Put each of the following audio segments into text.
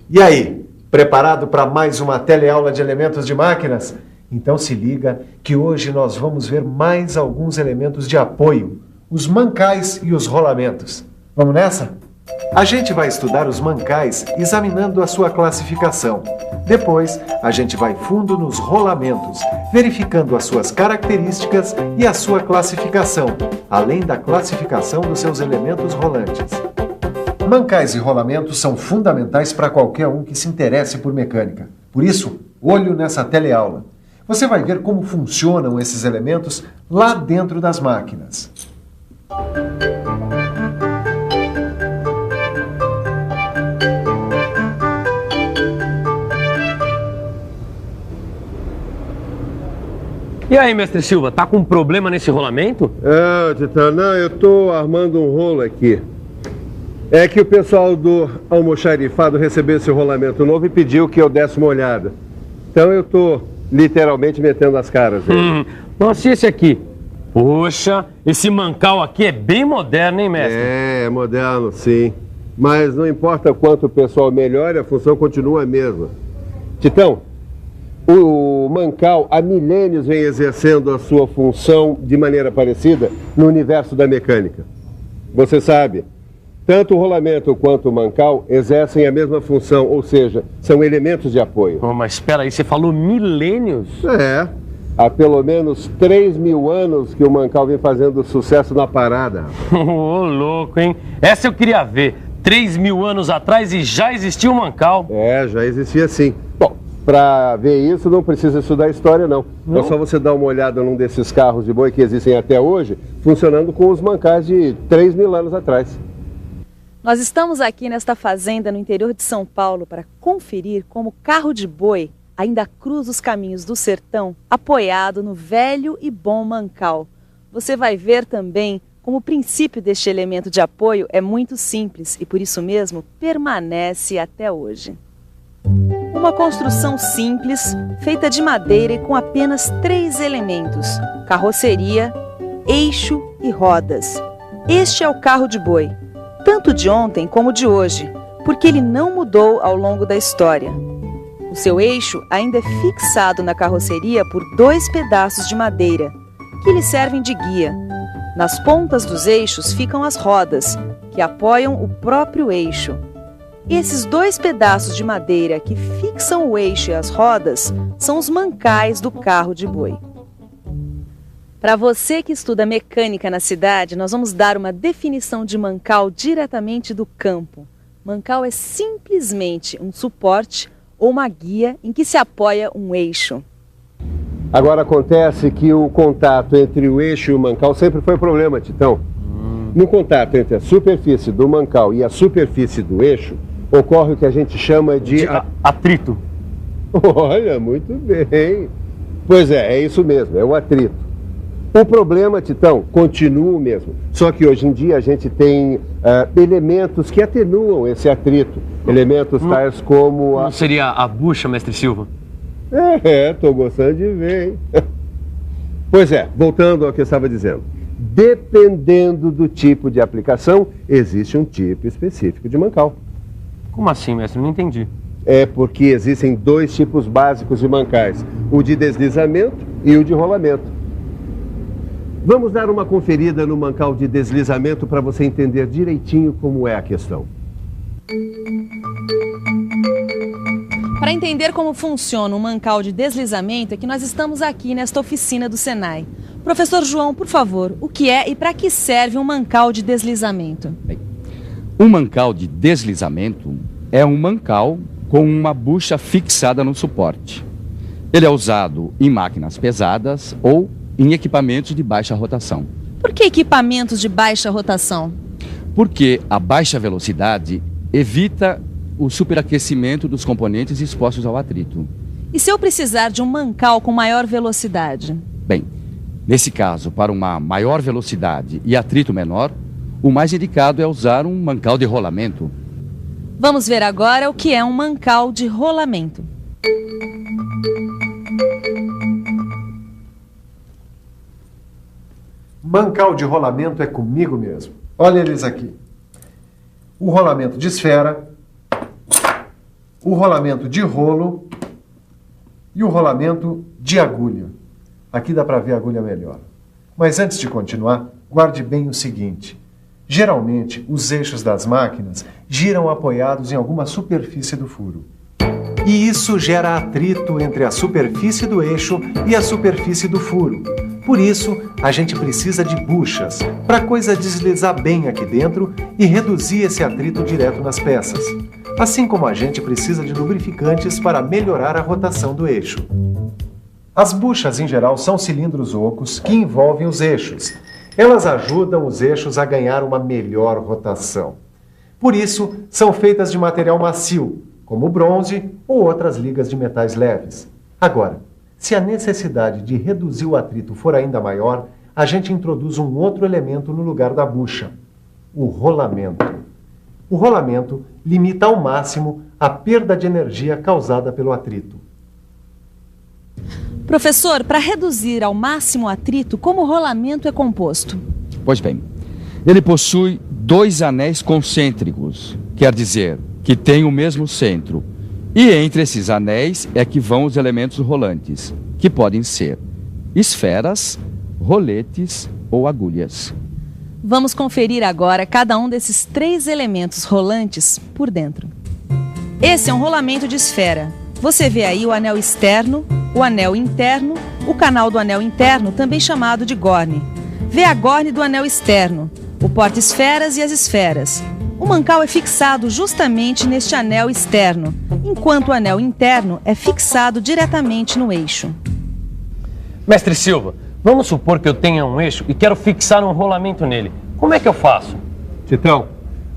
E aí, preparado para mais uma teleaula de elementos de máquinas? Então se liga que hoje nós vamos ver mais alguns elementos de apoio, os mancais e os rolamentos. Vamos nessa? A gente vai estudar os mancais examinando a sua classificação. Depois, a gente vai fundo nos rolamentos, verificando as suas características e a sua classificação, além da classificação dos seus elementos rolantes. Mancais e rolamentos são fundamentais para qualquer um que se interesse por mecânica. Por isso, olho nessa teleaula. Você vai ver como funcionam esses elementos lá dentro das máquinas. E aí, mestre Silva, tá com problema nesse rolamento? Titã, não, eu tô armando um rolo aqui. É que o pessoal do almoxarifado recebeu esse rolamento novo e pediu que eu desse uma olhada. Então eu tô literalmente metendo as caras. Nossa, e esse aqui? Poxa, esse mancal aqui é bem moderno, hein, mestre? É moderno, sim. Mas não importa quanto o pessoal melhore, a função continua a mesma. Titão, o mancal há milênios vem exercendo a sua função de maneira parecida no universo da mecânica. Você sabe, tanto o rolamento quanto o mancal exercem a mesma função, ou seja, são elementos de apoio. Oh, mas espera aí, você falou milênios? É, há pelo menos 3.000 anos que o mancal vem fazendo sucesso na parada. Ô, louco, hein? Essa eu queria ver. 3.000 anos atrás e já existia o mancal. É, já existia sim. Bom, para ver isso não precisa estudar história não. É só você dar uma olhada num desses carros de boi que existem até hoje, funcionando com os mancais de 3.000 anos atrás. Nós estamos aqui nesta fazenda no interior de São Paulo para conferir como o carro de boi ainda cruza os caminhos do sertão apoiado no velho e bom mancal. Você vai ver também como o princípio deste elemento de apoio é muito simples e por isso mesmo permanece até hoje. Uma construção simples, feita de madeira e com apenas 3 elementos: carroceria, eixo e rodas. Este é o carro de boi, tanto de ontem como de hoje, porque ele não mudou ao longo da história. O seu eixo ainda é fixado na carroceria por 2 pedaços de madeira, que lhe servem de guia. Nas pontas dos eixos ficam as rodas, que apoiam o próprio eixo. Esses 2 pedaços de madeira que fixam o eixo e as rodas são os mancais do carro de boi. Para você que estuda mecânica na cidade, nós vamos dar uma definição de mancal diretamente do campo. Mancal é simplesmente um suporte ou uma guia em que se apoia um eixo. Agora acontece que o contato entre o eixo e o mancal sempre foi problema, Titão. No contato entre a superfície do mancal e a superfície do eixo, ocorre o que a gente chama de atrito. Olha, muito bem. Pois é isso mesmo, é o atrito. O problema, Titão, continua o mesmo. Só que hoje em dia a gente tem elementos que atenuam esse atrito. Elementos tais como Não seria a bucha, mestre Silva? Tô gostando de ver, hein? Pois é, voltando ao que eu estava dizendo. Dependendo do tipo de aplicação, existe um tipo específico de mancal. Como assim, mestre? Não entendi. É porque existem 2 tipos básicos de mancais, o de deslizamento e o de rolamento. Vamos dar uma conferida no mancal de deslizamento para você entender direitinho como é a questão. Para entender como funciona um mancal de deslizamento é que nós estamos aqui nesta oficina do Senai. Professor João, por favor, o que é e para que serve um mancal de deslizamento? Bem, um mancal de deslizamento é um mancal com uma bucha fixada no suporte. Ele é usado em máquinas pesadas ou em equipamentos de baixa rotação. Por que equipamentos de baixa rotação? Porque a baixa velocidade evita o superaquecimento dos componentes expostos ao atrito. E se eu precisar de um mancal com maior velocidade? Bem, nesse caso, para uma maior velocidade e atrito menor, o mais indicado é usar um mancal de rolamento. Vamos ver agora o que é um mancal de rolamento. Mancal de rolamento é comigo mesmo. Olha eles aqui. O rolamento de esfera, o rolamento de rolo e o rolamento de agulha. Aqui dá para ver a agulha melhor. Mas antes de continuar, guarde bem o seguinte. Geralmente, os eixos das máquinas giram apoiados em alguma superfície do furo. E isso gera atrito entre a superfície do eixo e a superfície do furo. Por isso, a gente precisa de buchas, para a coisa deslizar bem aqui dentro e reduzir esse atrito direto nas peças. Assim como a gente precisa de lubrificantes para melhorar a rotação do eixo. As buchas, em geral, são cilindros ocos que envolvem os eixos. Elas ajudam os eixos a ganhar uma melhor rotação. Por isso, são feitas de material macio, como bronze ou outras ligas de metais leves. Agora, se a necessidade de reduzir o atrito for ainda maior, a gente introduz um outro elemento no lugar da bucha: o rolamento. O rolamento limita ao máximo a perda de energia causada pelo atrito. Professor, para reduzir ao máximo o atrito, como o rolamento é composto? Pois bem, ele possui 2 anéis concêntricos, quer dizer, que tem o mesmo centro. E entre esses anéis é que vão os elementos rolantes, que podem ser esferas, roletes ou agulhas. Vamos conferir agora cada um desses 3 elementos rolantes por dentro. Esse é um rolamento de esfera. Você vê aí o anel externo, o anel interno, o canal do anel interno, também chamado de górne. Vê a górne do anel externo, o porta-esferas e as esferas. O mancal é fixado justamente neste anel externo, enquanto o anel interno é fixado diretamente no eixo. Mestre Silva, vamos supor que eu tenha um eixo e quero fixar um rolamento nele. Como é que eu faço? Titão,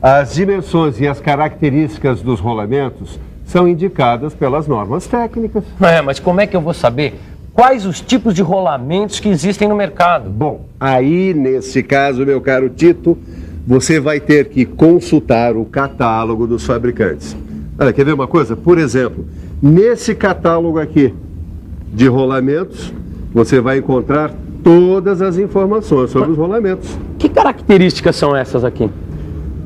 as dimensões e as características dos rolamentos são indicadas pelas normas técnicas. Mas como é que eu vou saber quais os tipos de rolamentos que existem no mercado? Bom, aí nesse caso, meu caro Tito, você vai ter que consultar o catálogo dos fabricantes. Olha, quer ver uma coisa? Por exemplo, nesse catálogo aqui de rolamentos, você vai encontrar todas as informações sobre os rolamentos. Que características são essas aqui?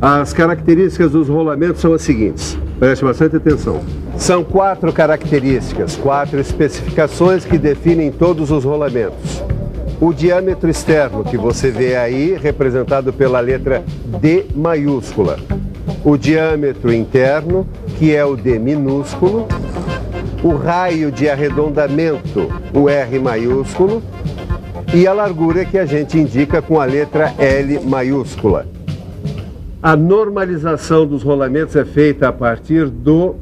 As características dos rolamentos são as seguintes. Preste bastante atenção. São 4 características, 4 especificações que definem todos os rolamentos. O diâmetro externo, que você vê aí, representado pela letra D maiúscula. O diâmetro interno, que é o D minúsculo. O raio de arredondamento, o R maiúsculo. E a largura, que a gente indica com a letra L maiúscula. A normalização dos rolamentos é feita a partir do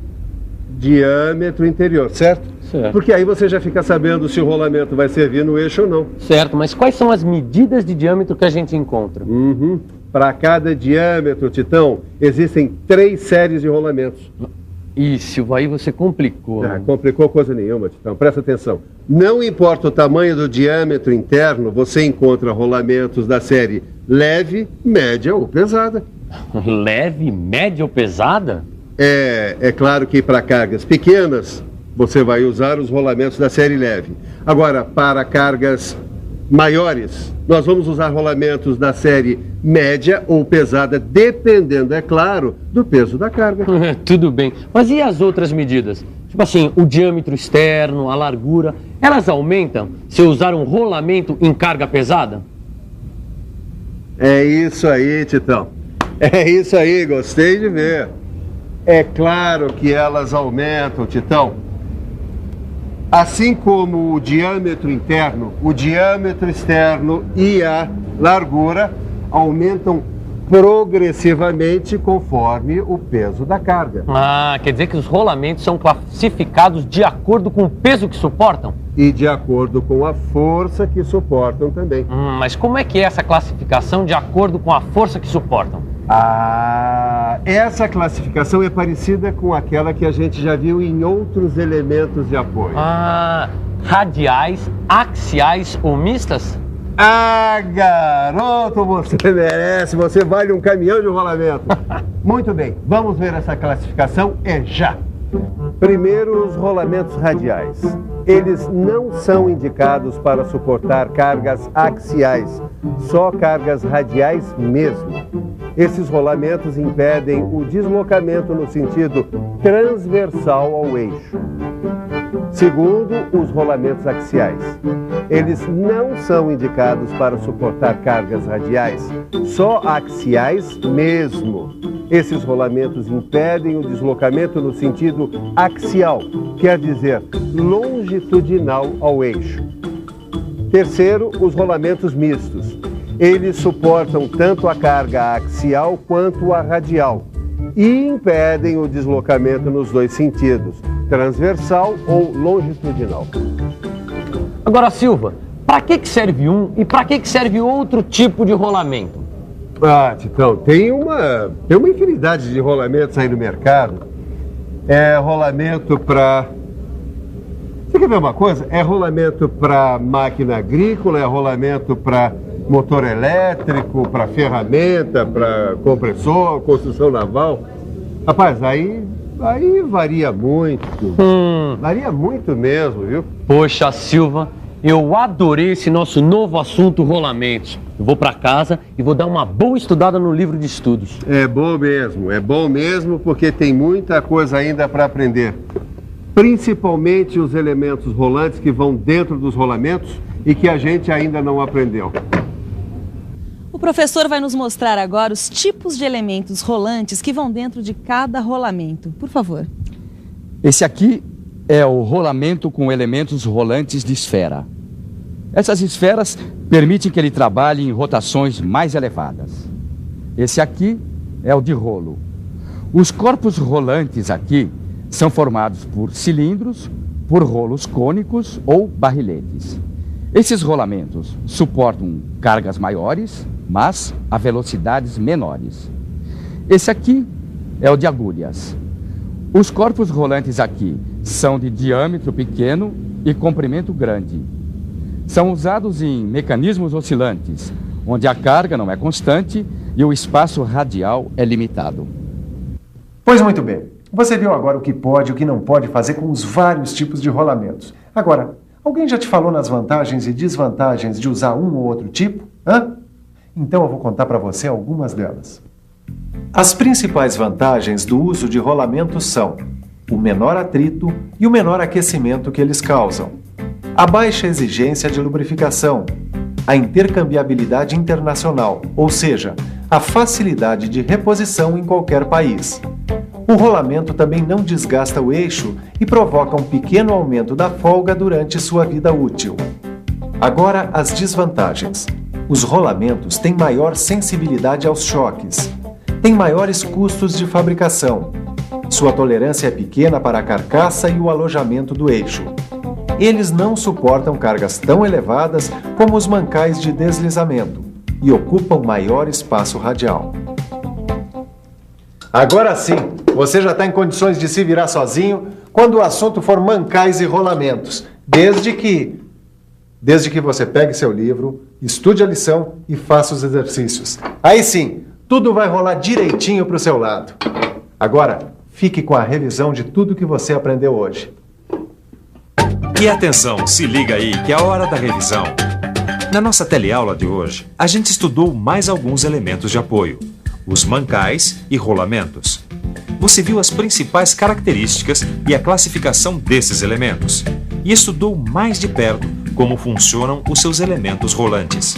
diâmetro interior, certo? Certo. Porque aí você já fica sabendo se o rolamento vai servir no eixo ou não. Certo, mas quais são as medidas de diâmetro que a gente encontra? Para cada diâmetro, Titão, existem 3 séries de rolamentos. Isso, aí você complicou. Não complicou coisa nenhuma, Titão. Presta atenção. Não importa o tamanho do diâmetro interno, você encontra rolamentos da série leve, média ou pesada. Leve, média ou pesada? É claro que para cargas pequenas, você vai usar os rolamentos da série leve. Agora, para cargas maiores, nós vamos usar rolamentos da série média ou pesada, dependendo, é claro, do peso da carga. Tudo bem. Mas e as outras medidas? Tipo assim, o diâmetro externo, a largura, elas aumentam se eu usar um rolamento em carga pesada? É isso aí, Titão. É isso aí, gostei de ver. É claro que elas aumentam, Titão. Assim como o diâmetro interno, o diâmetro externo e a largura aumentam progressivamente conforme o peso da carga. Quer dizer que os rolamentos são classificados de acordo com o peso que suportam? E de acordo com a força que suportam também. Mas como é que é essa classificação de acordo com a força que suportam? Essa classificação é parecida com aquela que a gente já viu em outros elementos de apoio. Radiais, axiais ou mistas? Garoto, você merece, você vale um caminhão de rolamento. Muito bem, vamos ver essa classificação já. Primeiro, os rolamentos radiais. Eles não são indicados para suportar cargas axiais, só cargas radiais mesmo. Esses rolamentos impedem o deslocamento no sentido transversal ao eixo. Segundo, os rolamentos axiais. Eles não são indicados para suportar cargas radiais, só axiais mesmo. Esses rolamentos impedem o deslocamento no sentido axial, quer dizer, longitudinal ao eixo. Terceiro, os rolamentos mistos. Eles suportam tanto a carga axial quanto a radial e impedem o deslocamento nos dois sentidos, transversal ou longitudinal. Agora, Silva, para que serve um e para que serve outro tipo de rolamento? Ah, Titão, tem uma infinidade de rolamentos aí no mercado. É rolamento para... Você quer ver uma coisa? É rolamento para máquina agrícola, é rolamento para motor elétrico, para ferramenta, para compressor, construção naval. Rapaz, aí varia muito. Varia muito mesmo, viu? Poxa, Silva, eu adorei esse nosso novo assunto, rolamentos. Eu vou para casa e vou dar uma boa estudada no livro de estudos. É bom mesmo porque tem muita coisa ainda para aprender. Principalmente os elementos rolantes que vão dentro dos rolamentos e que a gente ainda não aprendeu. O professor vai nos mostrar agora os tipos de elementos rolantes que vão dentro de cada rolamento. Por favor. Esse aqui é o rolamento com elementos rolantes de esfera. Essas esferas permitem que ele trabalhe em rotações mais elevadas. Esse aqui é o de rolo. Os corpos rolantes aqui são formados por cilindros, por rolos cônicos ou barriletes. Esses rolamentos suportam cargas maiores, mas a velocidades menores. Esse aqui é o de agulhas. Os corpos rolantes aqui são de diâmetro pequeno e comprimento grande. São usados em mecanismos oscilantes, onde a carga não é constante e o espaço radial é limitado. Pois muito bem. Você viu agora o que pode e o que não pode fazer com os vários tipos de rolamentos. Agora, alguém já te falou nas vantagens e desvantagens de usar um ou outro tipo? Hã? Então eu vou contar para você algumas delas. As principais vantagens do uso de rolamentos são o menor atrito e o menor aquecimento que eles causam, a baixa exigência de lubrificação, a intercambiabilidade internacional, ou seja, a facilidade de reposição em qualquer país. O rolamento também não desgasta o eixo e provoca um pequeno aumento da folga durante sua vida útil. Agora, as desvantagens. Os rolamentos têm maior sensibilidade aos choques, têm maiores custos de fabricação. Sua tolerância é pequena para a carcaça e o alojamento do eixo. Eles não suportam cargas tão elevadas como os mancais de deslizamento e ocupam maior espaço radial. Agora sim, você já está em condições de se virar sozinho quando o assunto for mancais e rolamentos, desde que você pegue seu livro, estude a lição e faça os exercícios. Aí sim, tudo vai rolar direitinho para o seu lado. Agora, fique com a revisão de tudo que você aprendeu hoje. E atenção, se liga aí que é a hora da revisão. Na nossa teleaula de hoje, a gente estudou mais alguns elementos de apoio, os mancais e rolamentos. Você viu as principais características e a classificação desses elementos e estudou mais de perto como funcionam os seus elementos rolantes.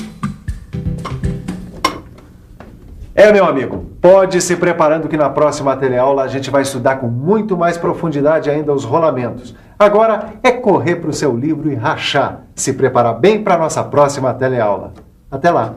Meu amigo, pode ir se preparando que na próxima teleaula a gente vai estudar com muito mais profundidade ainda os rolamentos. Agora é correr para o seu livro e rachar, se preparar bem para a nossa próxima teleaula. Até lá!